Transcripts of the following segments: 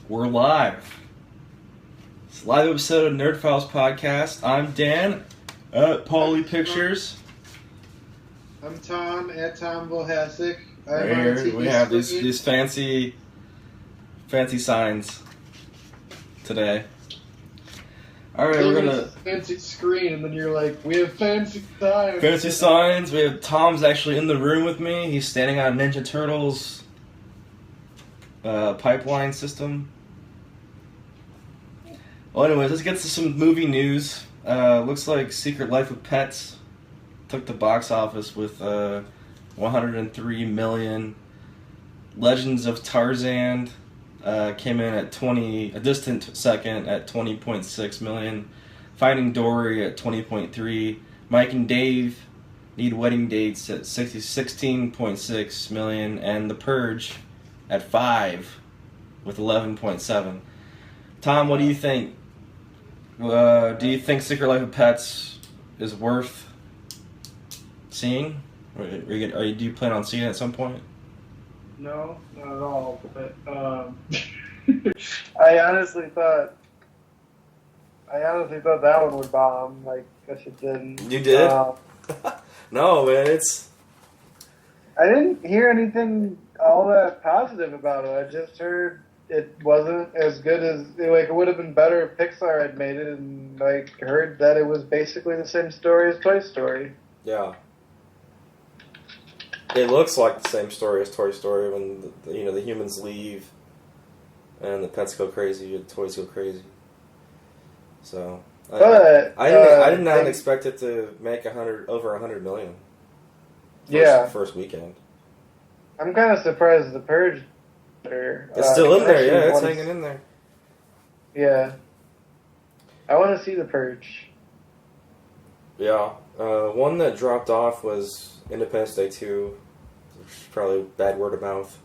We're live. It's a live episode of Nerd Files Podcast. I'm Dan at Pauly Pictures. I'm Tom at Tom Bohasic. Right here we have these fancy signs today. Alright, we're gonna... fancy screen, and then you're like, we have fancy signs. Fancy signs. We have Tom's actually in the room with me. He's standing on Ninja Turtles pipeline system. Well, anyways, let's get to some movie news. Looks like Secret Life of Pets took the box office with 103 million. Legends of Tarzan came in at a distant second at 20.6 million. Finding Dory at 20.3. Mike and Dave Need Wedding Dates at 16.6 million, and The Purge at 5 with 11.7. Tom, what do you think? Do you think Secret Life of Pets is worth seeing? Or do you plan on seeing it at some point? No, not at all. But I honestly thought that one would bomb. Like, guess it didn't. You did? No, man. I didn't hear anything all that positive about it. I just heard it wasn't as good as it would have been better if Pixar had made it, and heard that it was basically the same story as Toy Story. Yeah. It looks like the same story as Toy Story when the humans leave and the pets go crazy, the toys go crazy. So I did not expect it to make over 100 million. First weekend. I'm kind of surprised The Purge. It's still in there, yeah. It's hanging in there. Yeah, I want to see The Purge. Yeah, one that dropped off was Independence Day 2, which is probably bad word of mouth.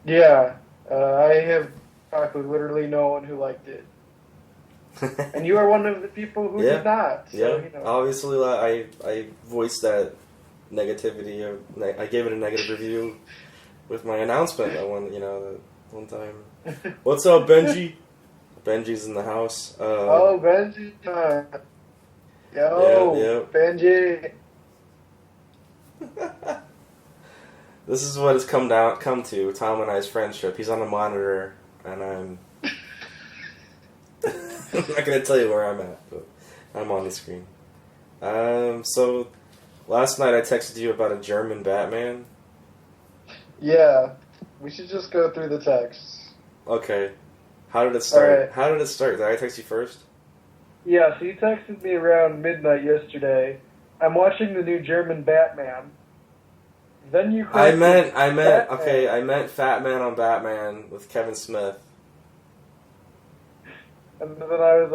Yeah, I have talked with literally no one who liked it. And you are one of the people who did not. So, yeah, obviously I voiced that negativity. I gave it a negative review with my announcement that one time. What's up, Benji? Benji's in the house. Benji. Yo, Benji. This is what it's come to Tom and I's friendship. He's on the monitor, and I'm not gonna tell you where I'm at, but I'm on the screen. So last night I texted you about a German Batman. Yeah, we should just go through the text. Okay. How did it start? Right. How did it start? Did I text you first? Yeah, so you texted me around midnight yesterday. I'm watching the new German Batman. Then you I meant Fat Man on Batman with Kevin Smith. And then I was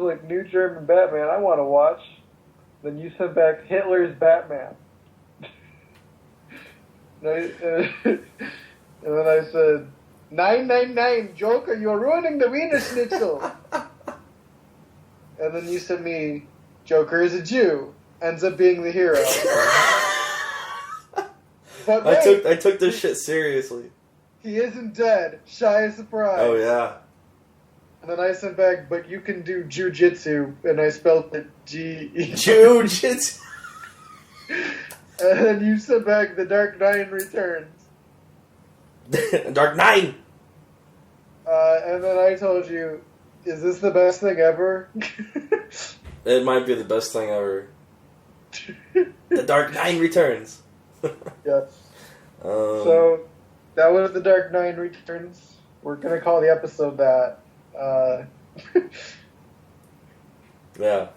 like, new German Batman, I want to watch. Then you sent back Hitler's Batman. And then I said, 999, Joker, you're ruining the Wiener Schnitzel. And then you sent me, Joker is a Jew, ends up being the hero. But wait, I took this shit seriously. He isn't dead. Shy surprise. Oh, yeah. And then I sent back, but you can do jujitsu, and I spelled it G-E. Jujitsu. And then you sent back The Dark Knight Returns. Dark Knight! And then I told you, is this the best thing ever? It might be the best thing ever. The Dark Knight Returns. Yes. So, that was The Dark Knight Returns. We're going to call the episode that. Yeah.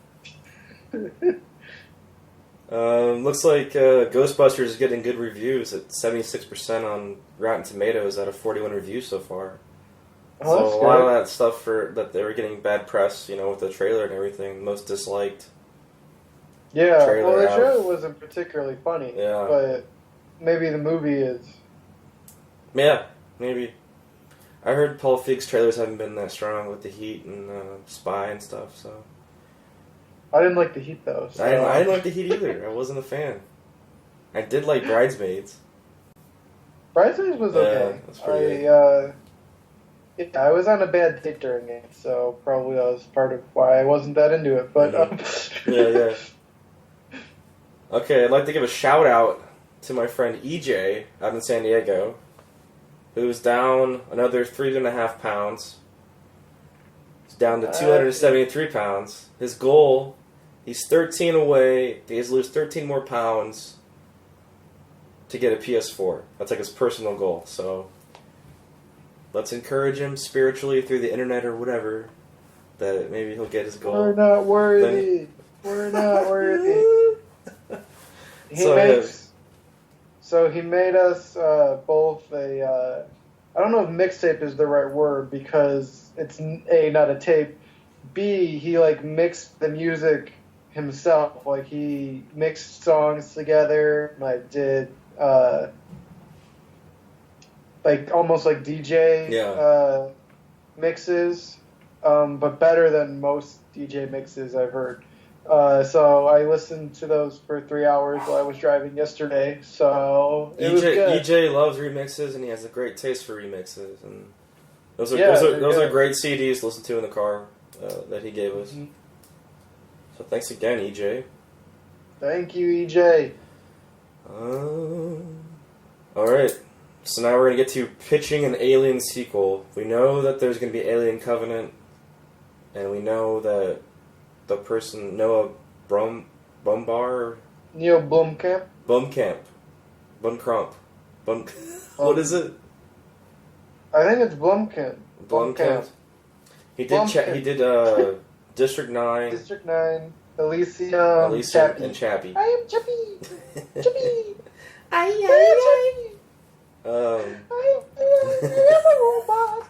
Looks like Ghostbusters is getting good reviews at 76% on Rotten Tomatoes out of 41 reviews so far. Oh, so a lot of that stuff that they were getting bad press, with the trailer and everything, most disliked. Yeah, well, the trailer wasn't particularly funny. Yeah. But maybe the movie is. Yeah, maybe. I heard Paul Feig's trailers haven't been that strong with the Heat and Spy and stuff, so. I didn't like the Heat, though. So. I didn't like the Heat either. I wasn't a fan. I did like Bridesmaids. Bridesmaids was okay. Yeah, that's pretty good. Yeah, I was on a bad date during it, so probably that was part of why I wasn't that into it. But Yeah. Okay, I'd like to give a shout out to my friend EJ out in San Diego, who's down another 3.5 pounds. He's down to 273 pounds. His goal, he's 13 away. He has to lose 13 more pounds to get a PS4. That's like his personal goal. So let's encourage him spiritually through the internet or whatever that maybe he'll get his goal. We're not worthy. We're not worthy. So he made us both a. I don't know if mixtape is the right word because it's A, not a tape. B, he like mixed the music himself. Like he mixed songs together. Like did like almost like DJ mixes, but better than most DJ mixes I've heard. So I listened to those for 3 hours while I was driving yesterday. So it was good. EJ loves remixes, and he has a great taste for remixes, and those are great CDs to listen to in the car that he gave us. Mm-hmm. So thanks again, EJ. Thank you, EJ. All right. So now we're gonna get to pitching an Alien sequel. We know that there's gonna be Alien Covenant, and we know that the person Noah Bumbar, Neil Blomkamp, Bunkrump, what is it? I think it's Blomkamp. He did District 9. District 9. Alicia Chappie. And Chappie. I am Chappie. Chappie. I am Chappie. I am a robot.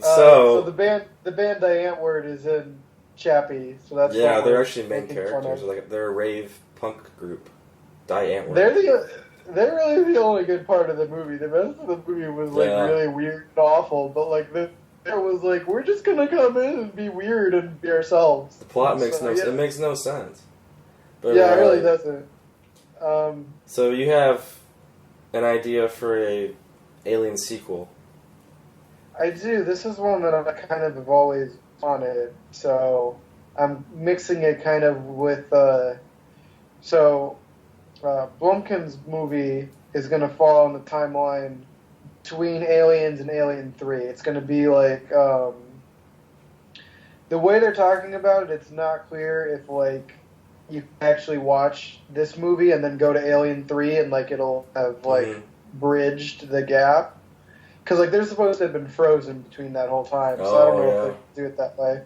So the band Diane Word is in Chappie, so that's they're actually main characters. They're a rave punk group. Diane Word. They're really the only good part of the movie. The rest of the movie was really weird and awful, but like it was like we're just gonna come in and be weird and be ourselves. The plot makes no sense. But, it really doesn't. So you have an idea for a Alien sequel. I do. This is one that I kind of have always wanted. So I'm mixing it kind of with. Blumkin's movie is going to fall on the timeline between Aliens and Alien 3. It's going to be like the way they're talking about it. It's not clear if like you can actually watch this movie and then go to Alien 3 and like it'll have like bridged the gap. Because like they're supposed to have been frozen between that whole time, so I don't know if they can do it that way,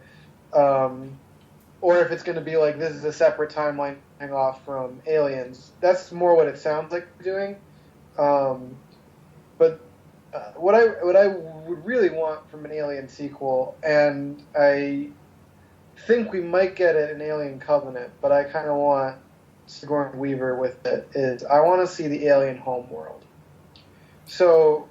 or if it's going to be like this is a separate timeline hang off from Aliens. That's more what it sounds like doing. But what I would really want from an Alien sequel, and I think we might get it in Alien Covenant, but I kind of want Sigourney Weaver with it. Is I want to see the alien homeworld. So.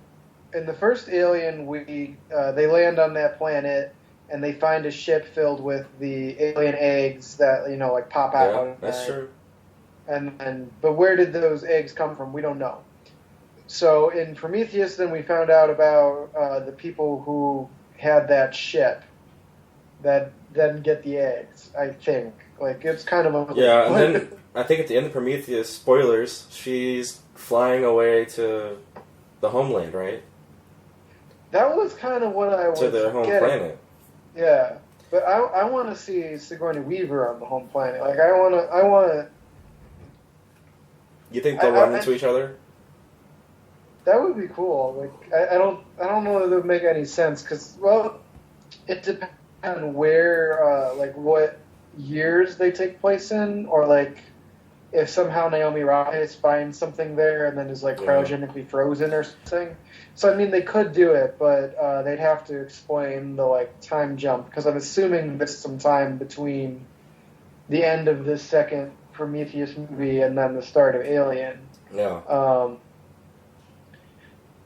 In the first Alien, they land on that planet and they find a ship filled with the alien eggs that like pop out. Yeah, that's true. But where did those eggs come from? We don't know. So in Prometheus, then we found out about the people who had that ship that didn't get the eggs. I think it's kind of a and then I think at the end of Prometheus, spoilers, she's flying away to the homeland, right? That was kind of what I was to their home planet. Yeah, but I want to see Sigourney Weaver on the home planet. Like I want to. You think they'll run into each other? That would be cool. Like I don't know if it would make any sense because it depends on where what years they take place in, or like if somehow Naomi Rapace finds something there and then is like cryogenically frozen or something. So I mean, they could do it, but they'd have to explain the time jump because I'm assuming there's some time between the end of this second Prometheus movie and then the start of Alien. Yeah.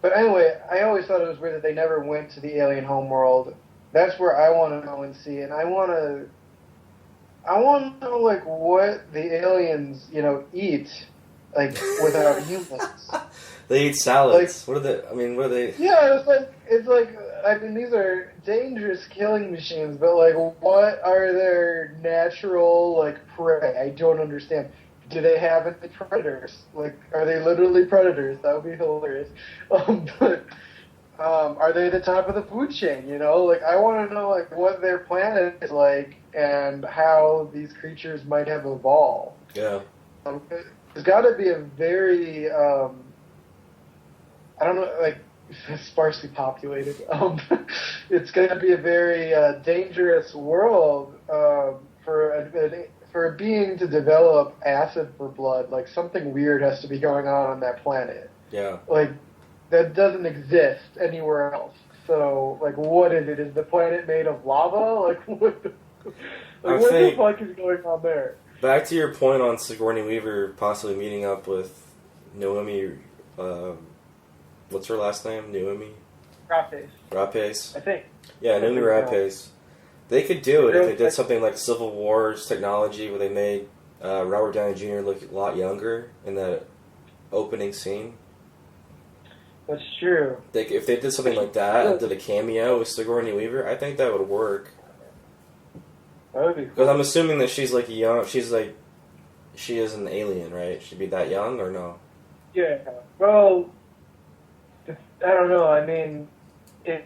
But anyway, I always thought it was weird that they never went to the alien homeworld. That's where I want to go and see, and I want to know what the aliens eat like without humans. They eat salads. What are they? I mean, what are they? Yeah, it's like I mean these are dangerous killing machines, but like what are their natural like prey? I don't understand. Do they have any predators? Like, are they literally predators? That would be hilarious. But are they the top of the food chain? You know, like I want to know like what their planet is like and how these creatures might have evolved. Yeah. There's got to be a very I don't know, like sparsely populated. It's going to be a very dangerous world for a being to develop acid for blood. Like something weird has to be going on that planet. Yeah. Like that doesn't exist anywhere else. So like, what is it? Is the planet made of lava? Like what? What the fuck is going on there? Back to your point on Sigourney Weaver possibly meeting up with Naomi. What's her last name? Naomi? Rapace. I think. Yeah, Naomi Rapace. They could do it if they did something like Civil War's technology where they made Robert Downey Jr. look a lot younger in the opening scene. That's true. If they did something like that and did a cameo with Sigourney Weaver, I think that would work. That would be cool. Because I'm assuming that she's like she is an alien, right? She'd be that young or no? Yeah. Well, I don't know. I mean, in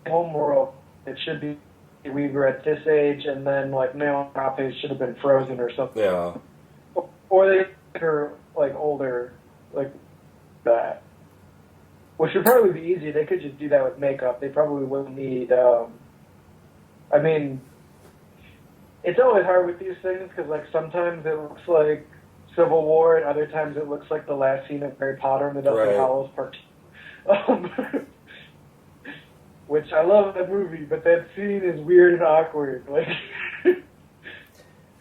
Homeworld, it should be Weaver at this age, and then like Naomi Rapace should have been frozen or something. Yeah. Or they make her like older, like that. Which would probably be easy. They could just do that with makeup. They probably wouldn't need. I mean, it's always hard with these things because like sometimes it looks like Civil War, and other times it looks like the last scene of Harry Potter and the Deathly Hallows Part 2. Which I love that movie, but that scene is weird and awkward. Like,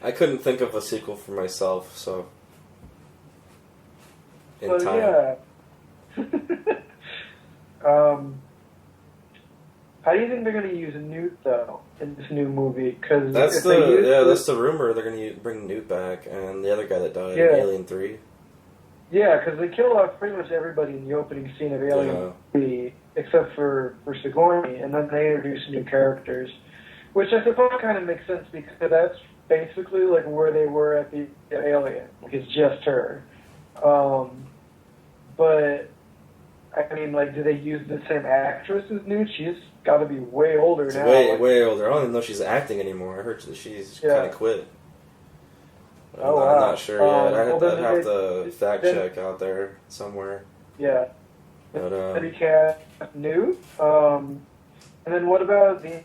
I couldn't think of a sequel for myself, so in time. Yeah. How do you think they're going to use Newt though in this new movie? Because that's the rumor. They're going to bring Newt back and the other guy that died in Alien 3. Yeah, because they kill off pretty much everybody in the opening scene of Alien 3, except for Sigourney, and then they introduce new characters, which I suppose kind of makes sense because that's basically like where they were at the Alien. Like it's just her. But I mean, like, do they use the same actress as Newt? She's got to be way older now. Way older. I don't even know if she's acting anymore. I heard that she's kind of quit. I'm not sure yet. I'd have to fact check out there somewhere. Yeah. But Did he cast Newt? And then what about the...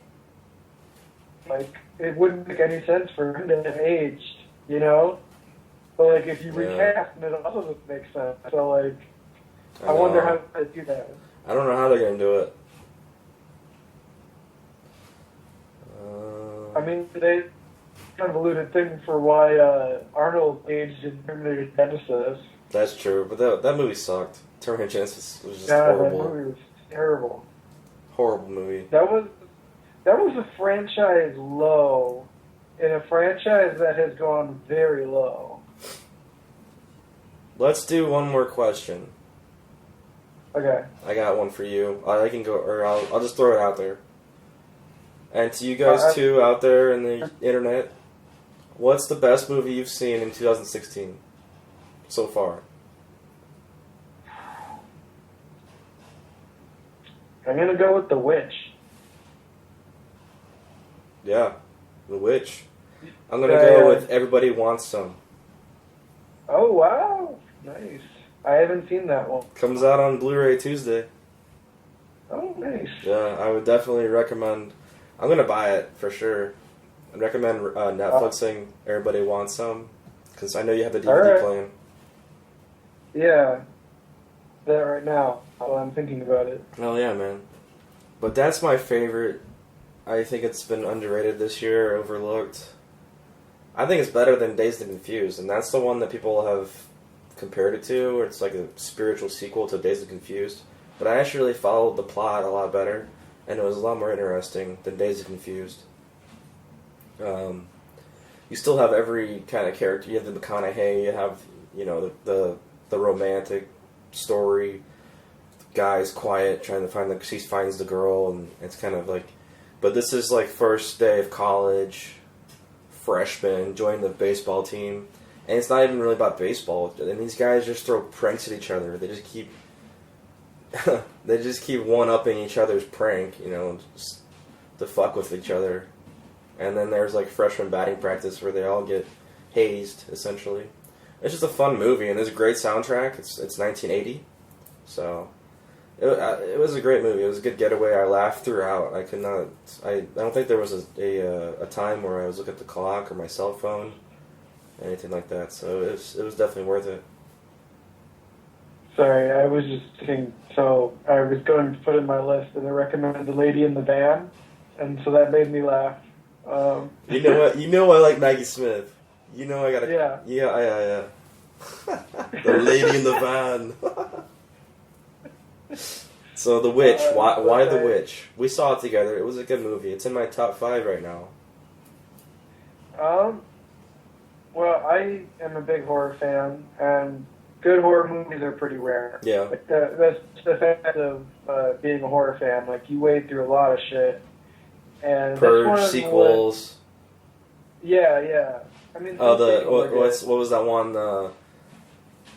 Like, it wouldn't make any sense for him to have aged, you know? But, like, if you recast him, it also doesn't make sense. So, like... I wonder how they do that. I don't know how they're going to do it. I mean, they convoluted thing for why Arnold aged in Terminator Genesis. That's true, but that movie sucked. Terminator Genesis was just horrible. That movie was terrible. Horrible movie. That was a franchise low, in a franchise that has gone very low. Let's do one more question. Okay. I got one for you. I can go, or I'll just throw it out there. And to you guys too, out there in the internet, what's the best movie you've seen in 2016 so far? I'm gonna go with The Witch. Yeah, The Witch. I'm gonna go with Everybody Wants Some. Oh wow, nice. I haven't seen that one. Comes out on Blu-ray Tuesday. Oh, nice. Yeah, I would definitely recommend... I'm going to buy it, for sure. I'd recommend Netflixing Everybody Wants Some, because I know you have the DVD playing. Yeah. That right now, while I'm thinking about it. Oh, yeah, man. But that's my favorite. I think it's been underrated this year, overlooked. I think it's better than Dazed and Confused, and that's the one that people have... compared it to, or it's like a spiritual sequel to Dazed and Confused. But I actually followed the plot a lot better, and it was a lot more interesting than Dazed and Confused. You still have every kind of character. You have the McConaughey, you have the romantic story. Guy's quiet, trying to find he finds the girl, and it's kind of like, but this is like first day of college, freshman, joining the baseball team, and it's not even really about baseball. And these guys just throw pranks at each other. They just keep, one-upping each other's prank, just to fuck with each other. And then there's like freshman batting practice where they all get hazed, essentially. It's just a fun movie, and there's a great soundtrack. It's 1980, so. It was a great movie. It was a good getaway. I laughed throughout. I don't think there was a time where I was looking at the clock or my cell phone, anything like that. So it was definitely worth it. Sorry, I was just thinking. So I was going to put in my list, and I recommended The Lady in the Van, and so that made me laugh. You know what? You know I like Maggie Smith. You know I gotta. Yeah. The Lady in the Van. So The Witch, why The Witch? We saw it together. It was a good movie. It's in my top 5 right now. Well, I am a big horror fan, and good horror movies are pretty rare. Yeah. Like that's the fact of being a horror fan. Like, you wade through a lot of shit. And Purge sequels. Yeah. I mean, what was that one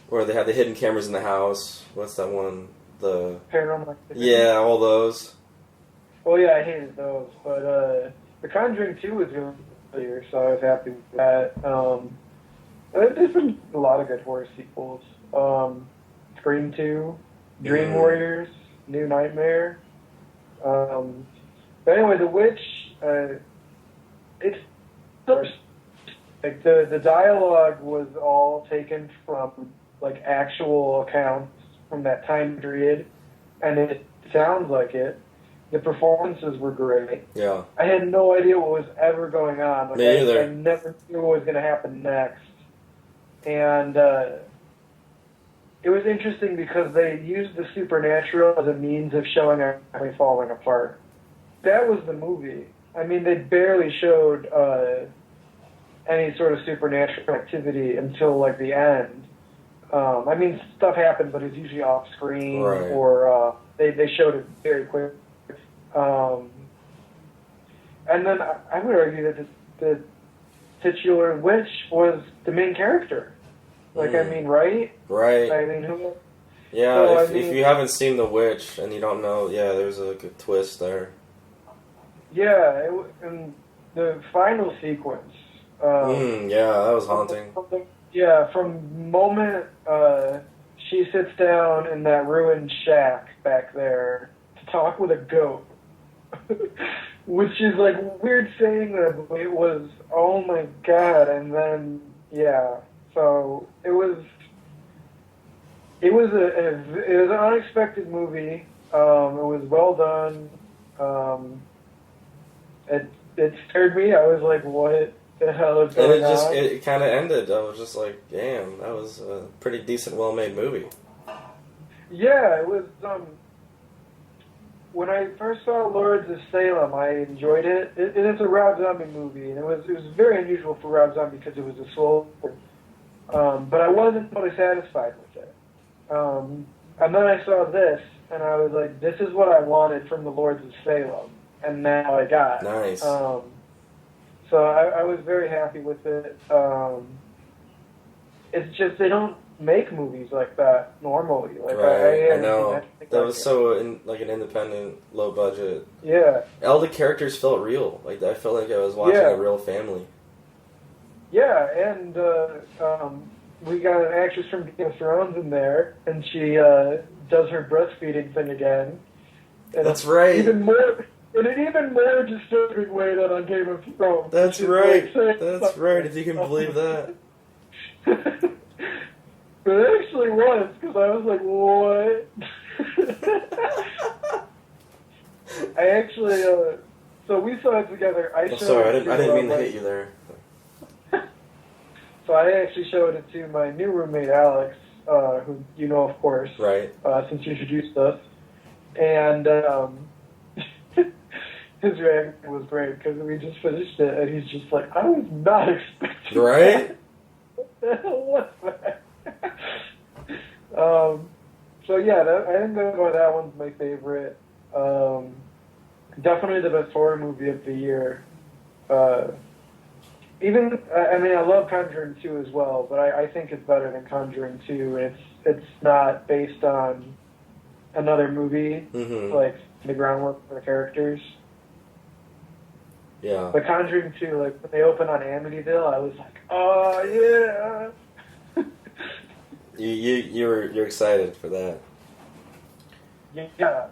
where they had the hidden cameras in the house? What's that one? The Paranormal Activity. Yeah, all those. Well, yeah, I hated those, but The Conjuring 2 was really clear, so I was happy with that. There's been a lot of good horror sequels. Scream 2, Dream Warriors, New Nightmare. But anyway, The Witch, it's like the dialogue was all taken from like actual accounts from that time period, and it sounds like it. The performances were great. Yeah. I had no idea what was ever going on. Like, Me either. I never knew what was going to happen next. And it was interesting because they used the supernatural as a means of showing everything falling apart. That was the movie. I mean, they barely showed any sort of supernatural activity until like the end. I mean, stuff happened, but it's usually off screen, right. Or they showed it very quick. And then I would argue that the titular witch was the main character. Like, I mean, right? Right. I mean, who? Yeah, So, if you haven't seen The Witch and you don't know, there's a good twist there. Yeah, and the final sequence. Yeah, that was haunting. Yeah, from the moment she sits down in that ruined shack back there to talk with a goat, which is like weird saying that, but it was, oh my god, and then, so it was an unexpected movie. It was well done. It scared me. I was like, what the hell is going on? And it kind of ended. I was just like, damn, that was a pretty decent, well-made movie. Yeah, it was, when I first saw Lords of Salem, I enjoyed it. It's a Rob Zombie movie, and it was very unusual for Rob Zombie because it was a slow, but I wasn't totally satisfied with it. And then I saw this, and I was like, this is what I wanted from the Lords of Salem, and now I got. Nice. So I was very happy with it. It's just they don't make movies like that normally. Like, right, I know. That was it. so an independent, low budget. Yeah. All the characters felt real. Like, I felt like I was watching a real family. Yeah, and we got an actress from Game of Thrones in there, and she does her breastfeeding thing again. And that's right. In an even more disturbing way than on Game of Thrones. That's right. That's right, if you can believe that. But it actually was, because I was like, what? I actually, so we saw it together. I'm sorry, I didn't mean to hit you there. So I actually showed it to my new roommate, Alex, who you know, of course. Right. Since you introduced us. And his reaction was great, because we just finished it, and he's just like, I was not expecting right? that. What the hell was that? So yeah, I think that one's my favorite. Definitely the best horror movie of the year. I love Conjuring 2 as well, but I think it's better than Conjuring 2. And it's not based on another movie, like the groundwork for the characters. Yeah. But Conjuring 2, like when they opened on Amityville, I was like, oh yeah. You're excited for that. Yeah.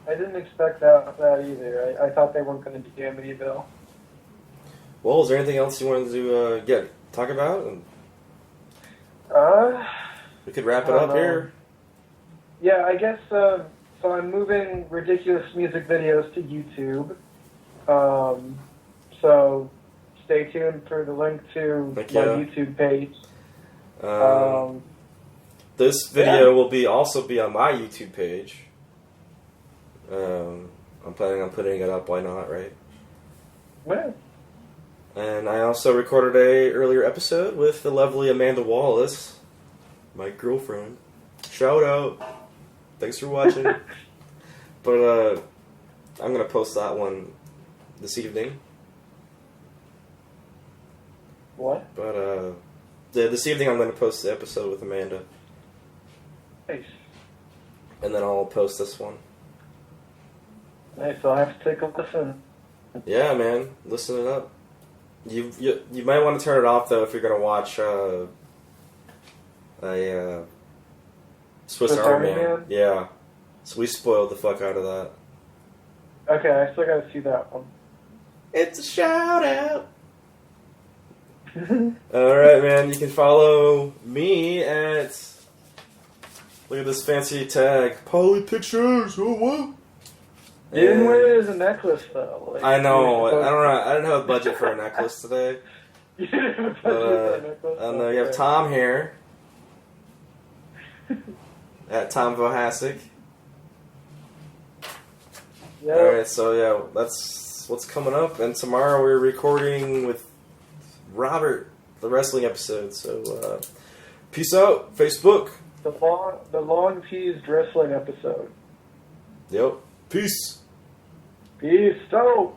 I didn't expect that either. I thought they weren't going to do Amityville. Well, is there anything else you wanted to talk about? We could wrap it up here. Yeah, I guess. So I'm moving ridiculous music videos to YouTube. So stay tuned for the link to my YouTube page. This video will also be on my YouTube page. I'm planning on putting it up. Why not, right? Yeah. And I also recorded a earlier episode with the lovely Amanda Wallace, my girlfriend. Shout out. Thanks for watching. But I'm gonna post that one this evening. What? But this evening I'm gonna post the episode with Amanda. Nice. And then I'll post this one. Nice. I'll have to take a listen. Yeah, man, listen it up. You might want to turn it off though if you're gonna watch a Swiss Army Man. Yeah, so we spoiled the fuck out of that. Okay, I still gotta see that one. It's a shout out. All right, man. You can follow me at. Look at this fancy tag. Poly Pictures. Oh what? You didn't wear it as a necklace, though. Like, I know. I didn't have a budget for a necklace today. You didn't have a budget for a necklace? I know. You have Tom here. At Tom Vohasic. Yep. Alright, so yeah, that's what's coming up. And tomorrow we're recording with Robert, the wrestling episode. So, peace out, Facebook. The long teased wrestling episode. Yep. Peace. Peace out.